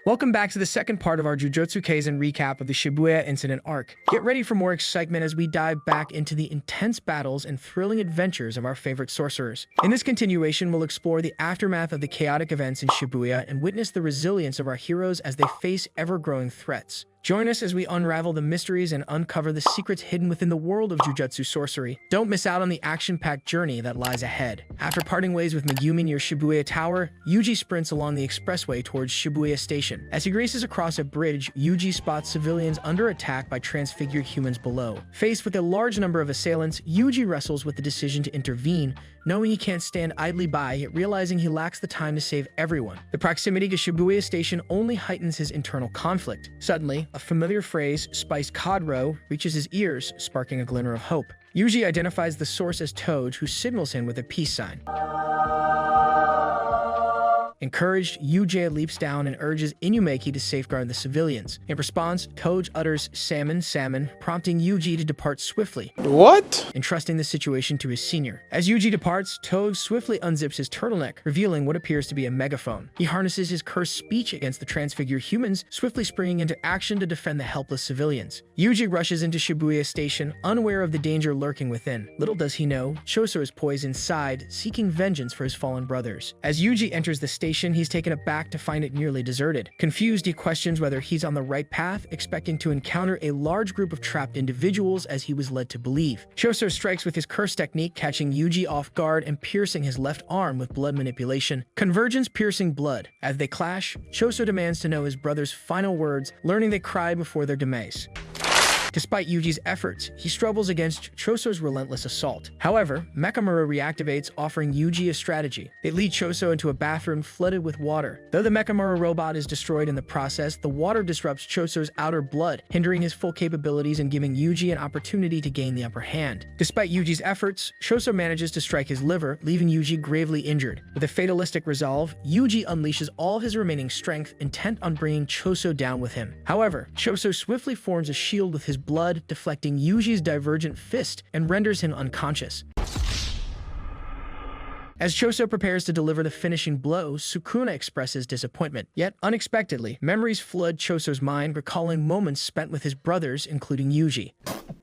Welcome back to the second part of our Jujutsu Kaisen recap of the Shibuya incident arc. Get ready for more excitement as we dive back into the intense battles and thrilling adventures of our favorite sorcerers. In this continuation, we'll explore the aftermath of the chaotic events in Shibuya and witness the resilience of our heroes as they face ever-growing threats. Join us as we unravel the mysteries and uncover the secrets hidden within the world of Jujutsu sorcery. Don't miss out on the action-packed journey that lies ahead. After parting ways with Megumi near Shibuya Tower, Yuji sprints along the expressway towards Shibuya Station. As he races across a bridge, Yuji spots civilians under attack by transfigured humans below. Faced with a large number of assailants, Yuji wrestles with the decision to intervene, knowing he can't stand idly by, yet realizing he lacks the time to save everyone. The proximity to Shibuya Station only heightens his internal conflict. Suddenly, a familiar phrase, spiced codro, reaches his ears, sparking a glimmer of hope. Yuji identifies the source as Toad, who signals him with a peace sign. Encouraged, Yuji leaps down and urges Inumeki to safeguard the civilians. In response, Toad utters "salmon, salmon," prompting Yuji to depart swiftly. What? Entrusting the situation to his senior. As Yuji departs, Toad swiftly unzips his turtleneck, revealing what appears to be a megaphone. He harnesses his cursed speech against the transfigured humans, swiftly springing into action to defend the helpless civilians. Yuji rushes into Shibuya Station, unaware of the danger lurking within. Little does he know, Choso is poised inside, seeking vengeance for his fallen brothers. As Yuji enters the station, he's taken aback to find it nearly deserted. Confused, he questions whether he's on the right path, expecting to encounter a large group of trapped individuals as he was led to believe. Choso strikes with his curse technique, catching Yuji off guard and piercing his left arm with blood manipulation. Convergence piercing blood. As they clash, Choso demands to know his brother's final words, learning they cried before their demise. Despite Yuji's efforts, he struggles against Choso's relentless assault. However, Mechamura reactivates, offering Yuji a strategy. They lead Choso into a bathroom flooded with water. Though the Mechamura robot is destroyed in the process, the water disrupts Choso's outer blood, hindering his full capabilities and giving Yuji an opportunity to gain the upper hand. Despite Yuji's efforts, Choso manages to strike his liver, leaving Yuji gravely injured. With a fatalistic resolve, Yuji unleashes all his remaining strength, intent on bringing Choso down with him. However, Choso swiftly forms a shield with his blood, deflecting Yuji's divergent fist and renders him unconscious. As Choso prepares to deliver the finishing blow, Sukuna expresses disappointment. Yet, unexpectedly, memories flood Choso's mind, recalling moments spent with his brothers, including Yuji.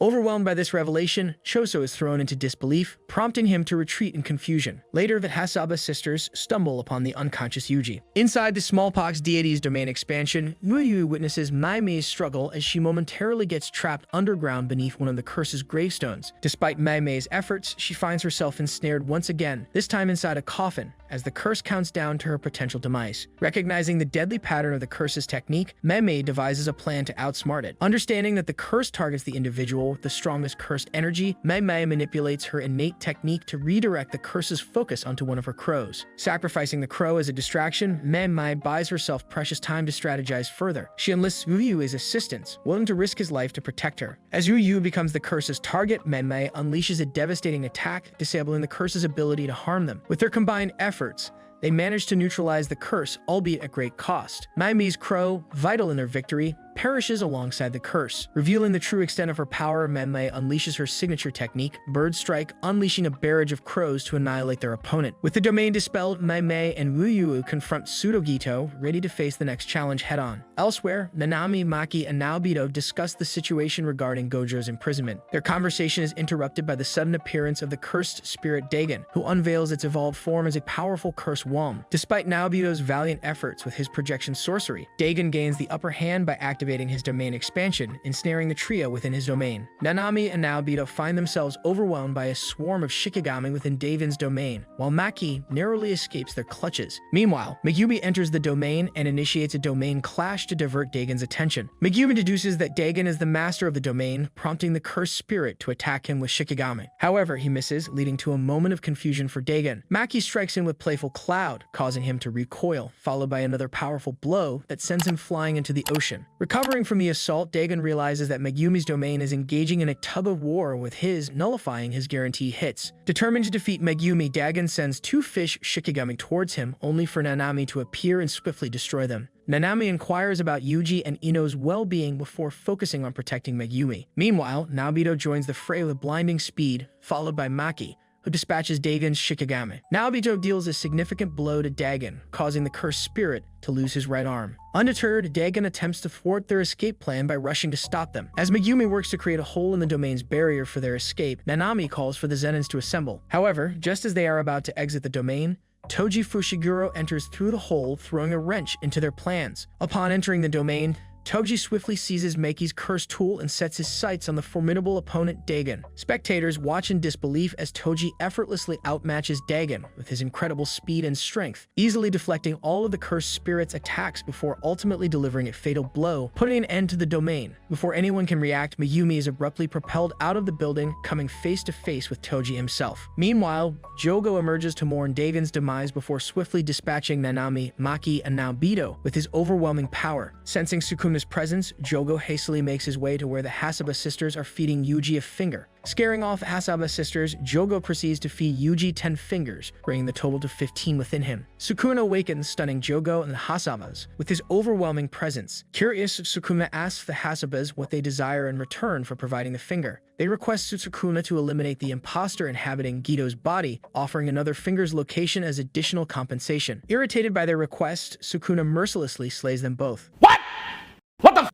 Overwhelmed by this revelation, Choso is thrown into disbelief, prompting him to retreat in confusion. Later, the Hasaba sisters stumble upon the unconscious Yuji. Inside the smallpox deity's domain expansion, Yuji witnesses Mei Mei's struggle as she momentarily gets trapped underground beneath one of the curse's gravestones. Despite Mei Mei's efforts, she finds herself ensnared once again, this time inside a coffin, as the curse counts down to her potential demise. Recognizing the deadly pattern of the curse's technique, Mei Mei devises a plan to outsmart it. Understanding that the curse targets the individual with the strongest cursed energy, Mei Mei manipulates her innate technique to redirect the curse's focus onto one of her crows. Sacrificing the crow as a distraction, Mei Mei buys herself precious time to strategize further. She enlists Ryu as assistance, willing to risk his life to protect her. As Ryu becomes the curse's target, Mei Mei unleashes a devastating attack, disabling the curse's ability to harm them. With their combined efforts, they manage to neutralize the curse, albeit at great cost. Mei Mei's crow, vital in their victory, perishes alongside the curse. Revealing the true extent of her power, Mei Mei unleashes her signature technique, Bird Strike, unleashing a barrage of crows to annihilate their opponent. With the domain dispelled, Mei Mei and Ryu confront Pseudo-Geto, ready to face the next challenge head-on. Elsewhere, Nanami, Maki, and Naobito discuss the situation regarding Gojo's imprisonment. Their conversation is interrupted by the sudden appearance of the cursed spirit Dagon, who unveils its evolved form as a powerful cursed womb. Despite Naobito's valiant efforts with his projection sorcery, Dagon gains the upper hand by activating his domain expansion, ensnaring the trio within his domain. Nanami and Naobito find themselves overwhelmed by a swarm of Shikigami within Dagon's domain, while Maki narrowly escapes their clutches. Meanwhile, Megumi enters the domain and initiates a domain clash to divert Dagon's attention. Megumi deduces that Dagon is the master of the domain, prompting the cursed spirit to attack him with Shikigami. However, he misses, leading to a moment of confusion for Dagon. Maki strikes him with Playful Cloud, causing him to recoil, followed by another powerful blow that sends him flying into the ocean. Recovering from the assault, Dagon realizes that Megumi's domain is engaging in a tug-of-war with his, nullifying his guarantee hits. Determined to defeat Megumi, Dagon sends two fish Shikigami towards him, only for Nanami to appear and swiftly destroy them. Nanami inquires about Yuji and Ino's well-being before focusing on protecting Megumi. Meanwhile, Naobito joins the fray with blinding speed, followed by Maki, who dispatches Dagon's Shikigami. Mahito deals a significant blow to Dagon, causing the cursed spirit to lose his right arm. Undeterred, Dagon attempts to thwart their escape plan by rushing to stop them. As Megumi works to create a hole in the domain's barrier for their escape, Nanami calls for the Zenins to assemble. However, just as they are about to exit the domain, Toji Fushiguro enters through the hole, throwing a wrench into their plans. Upon entering the domain, Toji swiftly seizes Meiki's cursed tool and sets his sights on the formidable opponent Dagon. Spectators watch in disbelief as Toji effortlessly outmatches Dagon with his incredible speed and strength, easily deflecting all of the cursed spirit's attacks before ultimately delivering a fatal blow, putting an end to the domain. Before anyone can react, Megumi is abruptly propelled out of the building, coming face to face with Toji himself. Meanwhile, Jogo emerges to mourn Dagon's demise before swiftly dispatching Nanami, Maki, and Mahito with his overwhelming power. Sensing Sukuna's presence, Jogo hastily makes his way to where the Hasaba sisters are feeding Yuji a finger. Scaring off Hasaba sisters, Jogo proceeds to feed Yuji 10 fingers, bringing the total to 15 within him. Sukuna awakens, stunning Jogo and the Hasabas with his overwhelming presence. Curious, Sukuna asks the Hasabas what they desire in return for providing the finger. They request Sukuna to eliminate the imposter inhabiting Gito's body, offering another finger's location as additional compensation. Irritated by their request, Sukuna mercilessly slays them both.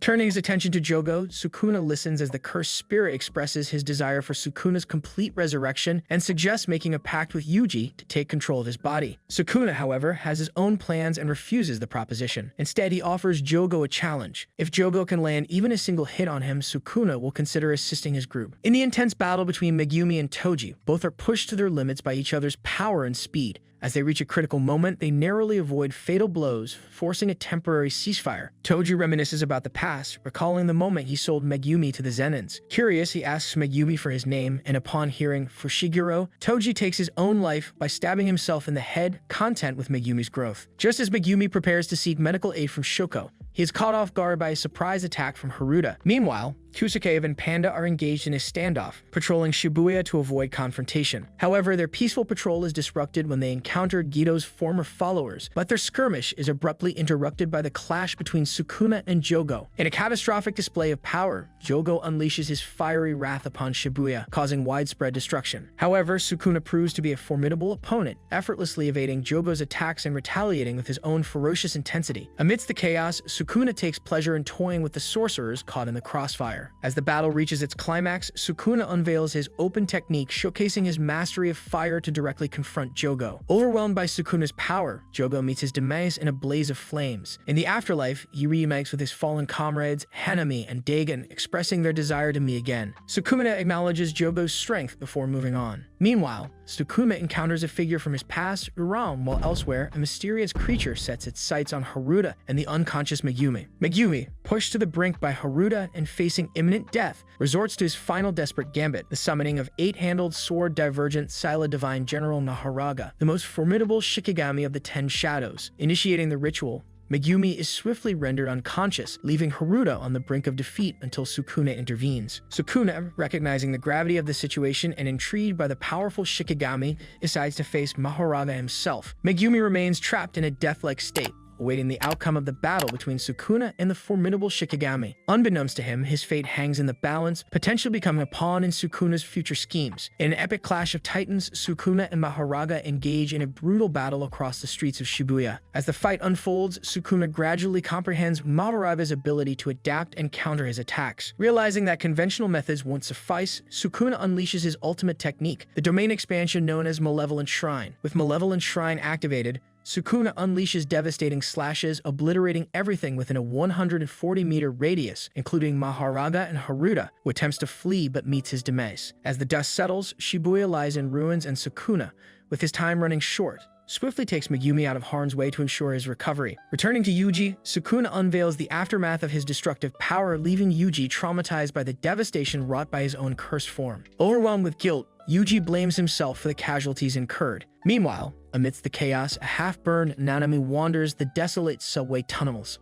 Turning his attention to Jogo, Sukuna listens as the cursed spirit expresses his desire for Sukuna's complete resurrection and suggests making a pact with Yuji to take control of his body. Sukuna, however, has his own plans and refuses the proposition. Instead, he offers Jogo a challenge. If Jogo can land even a single hit on him, Sukuna will consider assisting his group. In the intense battle between Megumi and Toji, both are pushed to their limits by each other's power and speed. As they reach a critical moment, they narrowly avoid fatal blows, forcing a temporary ceasefire. Toji reminisces about the past, recalling the moment he sold Megumi to the Zenins. Curious, he asks Megumi for his name, and upon hearing Fushiguro, Toji takes his own life by stabbing himself in the head, content with Megumi's growth. Just as Megumi prepares to seek medical aid from Shoko, he is caught off guard by a surprise attack from Haruta. Meanwhile, Kusuke and Panda are engaged in a standoff, patrolling Shibuya to avoid confrontation. However, their peaceful patrol is disrupted when they encounter Gito's former followers, but their skirmish is abruptly interrupted by the clash between Sukuna and Jogo. In a catastrophic display of power, Jogo unleashes his fiery wrath upon Shibuya, causing widespread destruction. However, Sukuna proves to be a formidable opponent, effortlessly evading Jogo's attacks and retaliating with his own ferocious intensity. Amidst the chaos, Sukuna takes pleasure in toying with the sorcerers caught in the crossfire. As the battle reaches its climax, Sukuna unveils his open technique, showcasing his mastery of fire to directly confront Jogo. Overwhelmed by Sukuna's power, Jogo meets his demise in a blaze of flames. In the afterlife, he reunites with his fallen comrades, Nanami and Dagon, expressing their desire to meet again. Sukuna acknowledges Jogo's strength before moving on. Meanwhile, Sukuna encounters a figure from his past, Uram, while elsewhere, a mysterious creature sets its sights on Haruta and the unconscious Megumi. Megumi, pushed to the brink by Haruta and facing imminent death, resorts to his final desperate gambit, the summoning of 8-handled sword divergent Sila Divine General Mahoraga, the most formidable Shikigami of the 10 Shadows. Initiating the ritual, Megumi is swiftly rendered unconscious, leaving Haruta on the brink of defeat until Sukuna intervenes. Sukuna, recognizing the gravity of the situation and intrigued by the powerful Shikigami, decides to face Mahoraga himself. Megumi remains trapped in a death-like state, awaiting the outcome of the battle between Sukuna and the formidable Shikigami. Unbeknownst to him, his fate hangs in the balance, potentially becoming a pawn in Sukuna's future schemes. In an epic clash of titans, Sukuna and Mahoraga engage in a brutal battle across the streets of Shibuya. As the fight unfolds, Sukuna gradually comprehends Mahoraga's ability to adapt and counter his attacks. Realizing that conventional methods won't suffice, Sukuna unleashes his ultimate technique, the domain expansion known as Malevolent Shrine. With Malevolent Shrine activated, Sukuna unleashes devastating slashes, obliterating everything within a 140-meter radius, including Mahoraga and Haruta, who attempts to flee but meets his demise. As the dust settles, Shibuya lies in ruins and Sukuna, with his time running short, swiftly takes Megumi out of harm's way to ensure his recovery. Returning to Yuji, Sukuna unveils the aftermath of his destructive power, leaving Yuji traumatized by the devastation wrought by his own cursed form. Overwhelmed with guilt, Yuji blames himself for the casualties incurred. Meanwhile, amidst the chaos, a half-burned Nanami wanders the desolate subway tunnels.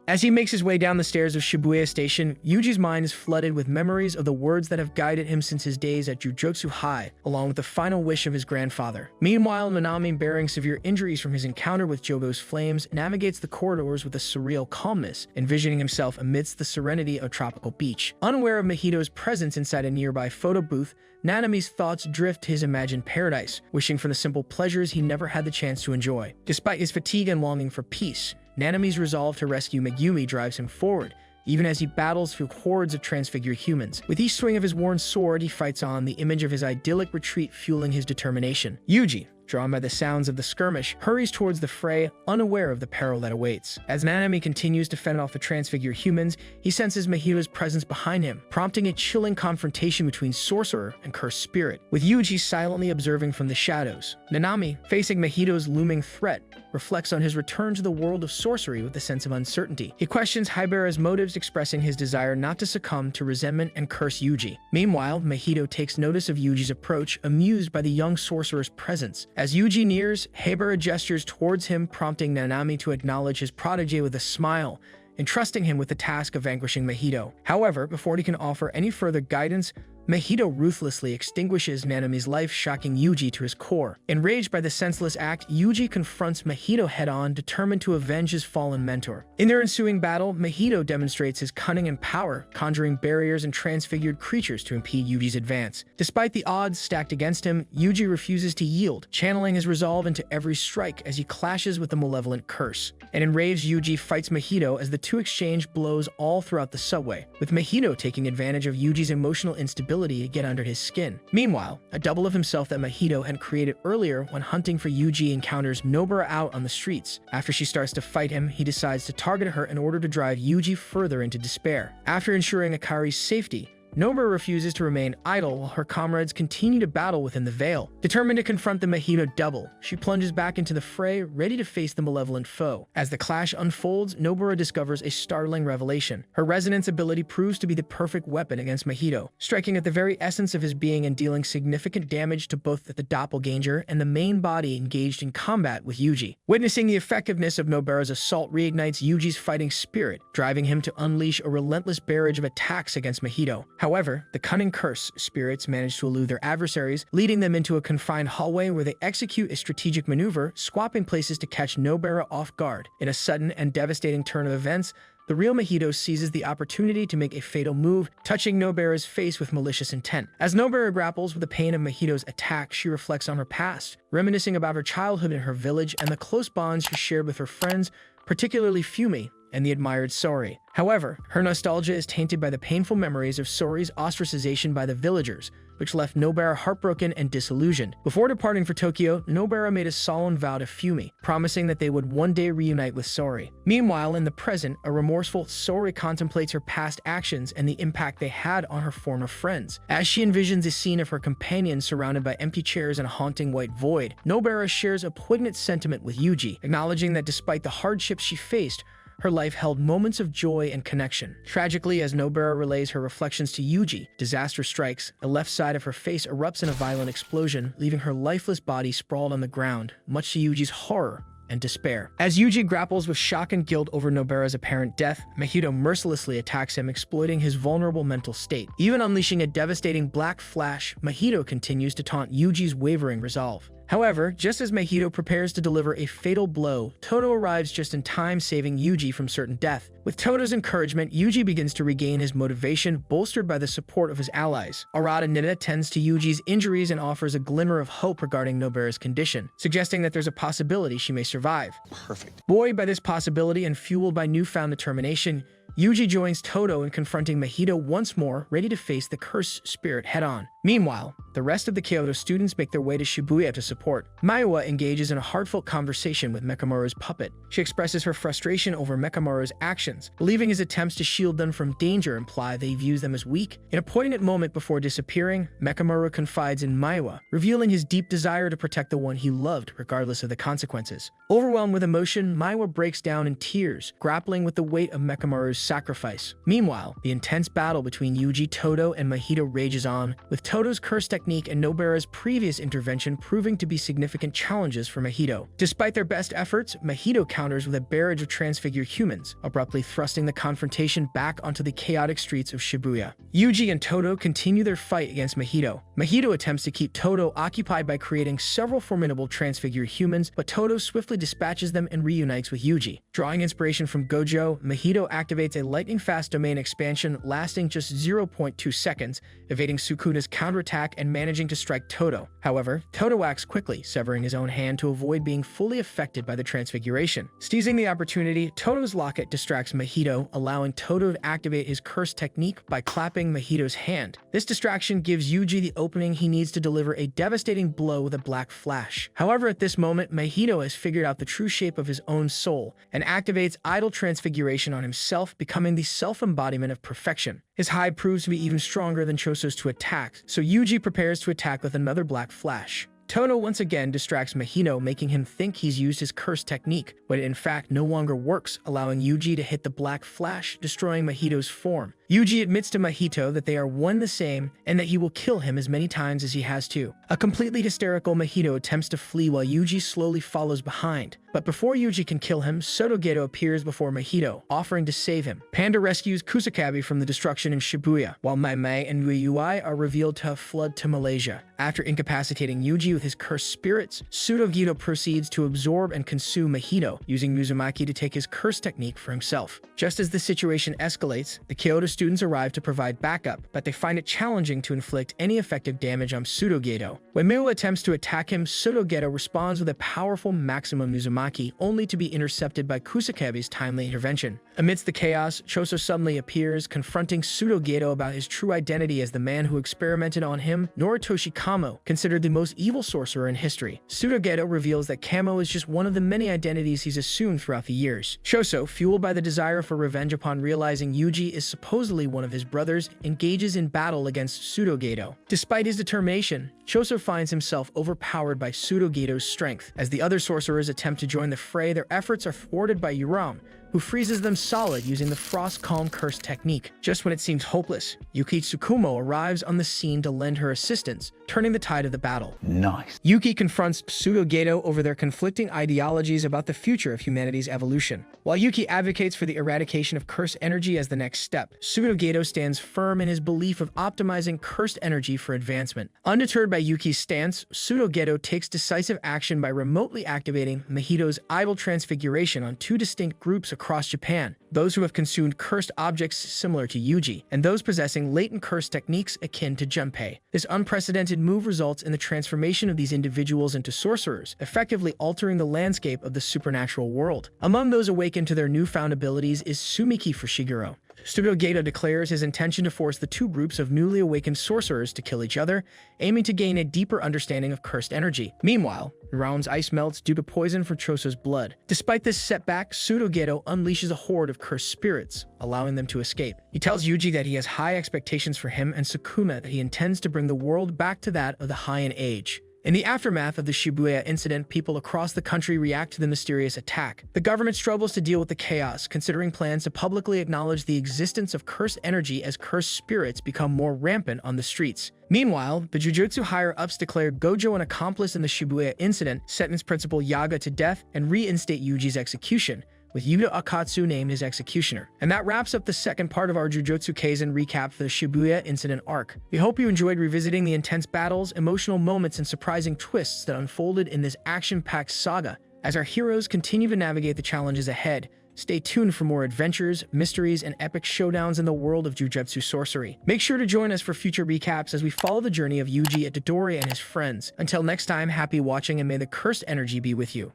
As he makes his way down the stairs of Shibuya Station, Yuji's mind is flooded with memories of the words that have guided him since his days at Jujutsu High, along with the final wish of his grandfather. Meanwhile, Nanami, bearing severe injuries from his encounter with Jogo's flames, navigates the corridors with a surreal calmness, envisioning himself amidst the serenity of a tropical beach. Unaware of Mahito's presence inside a nearby photo booth, Nanami's thoughts drift to his imagined paradise, wishing for the simple pleasures he never had the chance to enjoy. Despite his fatigue and longing for peace, Nanami's resolve to rescue Megumi drives him forward, even as he battles through hordes of transfigured humans. With each swing of his worn sword, he fights on, the image of his idyllic retreat fueling his determination. Yuji, drawn by the sounds of the skirmish, hurries towards the fray, unaware of the peril that awaits. As Nanami continues to fend off the transfigured humans, he senses Mahito's presence behind him, prompting a chilling confrontation between sorcerer and cursed spirit. With Yuji silently observing from the shadows, Nanami, facing Mahito's looming threat, reflects on his return to the world of sorcery with a sense of uncertainty. He questions Haibara's motives, expressing his desire not to succumb to resentment and curse Yuji. Meanwhile, Mahito takes notice of Yuji's approach, amused by the young sorcerer's presence. As Yuji nears, Haibara gestures towards him, prompting Nanami to acknowledge his protege with a smile, entrusting him with the task of vanquishing Mahito. However, before he can offer any further guidance, Mahito ruthlessly extinguishes Nanami's life, shocking Yuji to his core. Enraged by the senseless act, Yuji confronts Mahito head-on, determined to avenge his fallen mentor. In their ensuing battle, Mahito demonstrates his cunning and power, conjuring barriers and transfigured creatures to impede Yuji's advance. Despite the odds stacked against him, Yuji refuses to yield, channeling his resolve into every strike as he clashes with the malevolent curse. An enraged Yuji fights Mahito as the two exchange blows all throughout the subway, with Mahito taking advantage of Yuji's emotional instability to get under his skin. Meanwhile, a double of himself that Mahito had created earlier when hunting for Yuji encounters Nobara out on the streets. After she starts to fight him, he decides to target her in order to drive Yuji further into despair. After ensuring Akari's safety, Nobara refuses to remain idle while her comrades continue to battle within the veil. Determined to confront the Mahito double, she plunges back into the fray, ready to face the malevolent foe. As the clash unfolds, Nobara discovers a startling revelation. Her resonance ability proves to be the perfect weapon against Mahito, striking at the very essence of his being and dealing significant damage to both the doppelganger and the main body engaged in combat with Yuji. Witnessing the effectiveness of Nobara's assault reignites Yuji's fighting spirit, driving him to unleash a relentless barrage of attacks against Mahito. However, the cunning curse spirits manage to elude their adversaries, leading them into a confined hallway where they execute a strategic maneuver, swapping places to catch Nobara off guard. In a sudden and devastating turn of events, the real Mahito seizes the opportunity to make a fatal move, touching Nobara's face with malicious intent. As Nobara grapples with the pain of Mahito's attack, she reflects on her past, reminiscing about her childhood in her village and the close bonds she shared with her friends, particularly Fumi and the admired Sori. However, her nostalgia is tainted by the painful memories of Sori's ostracization by the villagers, which left Nobara heartbroken and disillusioned. Before departing for Tokyo, Nobara made a solemn vow to Fumi, promising that they would one day reunite with Sori. Meanwhile, in the present, a remorseful Sori contemplates her past actions and the impact they had on her former friends. As she envisions a scene of her companion surrounded by empty chairs and a haunting white void, Nobara shares a poignant sentiment with Yuji, acknowledging that despite the hardships she faced, her life held moments of joy and connection. Tragically, as Nobara relays her reflections to Yuji, disaster strikes, the left side of her face erupts in a violent explosion, leaving her lifeless body sprawled on the ground, much to Yuji's horror and despair. As Yuji grapples with shock and guilt over Nobara's apparent death, Mahito mercilessly attacks him, exploiting his vulnerable mental state. Even unleashing a devastating black flash, Mahito continues to taunt Yuji's wavering resolve. However, just as Mahito prepares to deliver a fatal blow, Todo arrives just in time, saving Yuji from certain death. With Todo's encouragement, Yuji begins to regain his motivation, bolstered by the support of his allies. Arata Nida tends to Yuji's injuries and offers a glimmer of hope regarding Nobara's condition, suggesting that there's a possibility she may survive. Perfect. Buoyed by this possibility and fueled by newfound determination, Yuji joins Todo in confronting Mahito once more, ready to face the cursed spirit head-on. Meanwhile, the rest of the Kyoto students make their way to Shibuya to support. Maiwa engages in a heartfelt conversation with Mekamaru's puppet. She expresses her frustration over Mekamaru's actions, believing his attempts to shield them from danger imply that he views them as weak. In a poignant moment before disappearing, Mekamaru confides in Maiwa, revealing his deep desire to protect the one he loved, regardless of the consequences. Overwhelmed with emotion, Maiwa breaks down in tears, grappling with the weight of Mekamaru's sacrifice. Meanwhile, the intense battle between Yuji, Todo, and Mahito rages on, with Todo's curse technique and Nobara's previous intervention proving to be significant challenges for Mahito. Despite their best efforts, Mahito counters with a barrage of transfigured humans, abruptly thrusting the confrontation back onto the chaotic streets of Shibuya. Yuji and Todo continue their fight against Mahito. Mahito attempts to keep Todo occupied by creating several formidable transfigured humans, but Todo swiftly dispatches them and reunites with Yuji. Drawing inspiration from Gojo, Mahito activates a lightning-fast domain expansion lasting just 0.2 seconds, evading Sukuna's counterattack and managing to strike Todo. However, Todo acts quickly, severing his own hand to avoid being fully affected by the transfiguration. Seizing the opportunity, Todo's locket distracts Mahito, allowing Todo to activate his curse technique by clapping Mahito's hand. This distraction gives Yuji the opening he needs to deliver a devastating blow with a black flash. However, at this moment, Mahito has figured out the true shape of his own soul and activates idle transfiguration on himself, becoming the self-embodiment of perfection. His hide proves to be even stronger than Choso's to attack, so Yuji prepares to attack with another black flash. Todo once again distracts Mahito, making him think he's used his curse technique, but it in fact no longer works, allowing Yuji to hit the black flash, destroying Mahito's form. Yuji admits to Mahito that they are one the same and that he will kill him as many times as he has to. A completely hysterical Mahito attempts to flee while Yuji slowly follows behind. But before Yuji can kill him, Pseudo-Geto appears before Mahito, offering to save him. Panda rescues Kusakabe from the destruction in Shibuya, while Mei Mei and Yui are revealed to have fled to Malaysia. After incapacitating Yuji with his cursed spirits, Pseudo-Geto proceeds to absorb and consume Mahito, using Mizumaki to take his curse technique for himself. Just as the situation escalates, the Kyoto students arrive to provide backup, but they find it challenging to inflict any effective damage on Pseudo-Geto. When Mei attempts to attack him, Pseudo-Geto responds with a powerful maximum Mizumaki, only to be intercepted by Kusakabe's timely intervention. Amidst the chaos, Choso suddenly appears, confronting Pseudo-Geto about his true identity as the man who experimented on him, Noritoshi Kamo, considered the most evil sorcerer in history. Pseudo-Geto reveals that Kamo is just one of the many identities he's assumed throughout the years. Choso, fueled by the desire for revenge upon realizing Yuji is supposedly one of his brothers, engages in battle against Pseudo-Geto. Despite his determination, Choso finds himself overpowered by Pseudo-Geto's strength. As the other sorcerers attempt to join the fray, their efforts are thwarted by Yuram, who freezes them solid using the Frost Calm Curse technique. Just when it seems hopeless, Yuki Tsukumo arrives on the scene to lend her assistance, turning the tide of the battle. Nice. Yuki confronts Pseudo-Geto over their conflicting ideologies about the future of humanity's evolution. While Yuki advocates for the eradication of cursed energy as the next step, Pseudo-Geto stands firm in his belief of optimizing cursed energy for advancement. Undeterred by Yuki's stance, Pseudo-Geto takes decisive action by remotely activating Mahito's idle transfiguration on two distinct groups across Japan: those who have consumed cursed objects similar to Yuji, and those possessing latent curse techniques akin to Junpei. This unprecedented move results in the transformation of these individuals into sorcerers, effectively altering the landscape of the supernatural world. Among those awakened to their newfound abilities is Sumiki Fushiguro. Pseudo-Geto declares his intention to force the two groups of newly awakened sorcerers to kill each other, aiming to gain a deeper understanding of cursed energy. Meanwhile, Raon's ice melts due to poison from Choso's blood. Despite this setback, Pseudo-Geto unleashes a horde of cursed spirits, allowing them to escape. He tells Yuji that he has high expectations for him and Sukuna that he intends to bring the world back to that of the Heian Age. In the aftermath of the Shibuya incident, people across the country react to the mysterious attack. The government struggles to deal with the chaos, considering plans to publicly acknowledge the existence of cursed energy as cursed spirits become more rampant on the streets. Meanwhile, the Jujutsu higher-ups declare Gojo an accomplice in the Shibuya incident, sentence Principal Yaga to death, and reinstate Yuji's execution, with Yuta Akatsu named his executioner. And that wraps up the second part of our Jujutsu Kaisen recap for the Shibuya incident arc. We hope you enjoyed revisiting the intense battles, emotional moments, and surprising twists that unfolded in this action-packed saga. As our heroes continue to navigate the challenges ahead, stay tuned for more adventures, mysteries, and epic showdowns in the world of Jujutsu sorcery. Make sure to join us for future recaps as we follow the journey of Yuji Itadori and his friends. Until next time, happy watching and may the cursed energy be with you.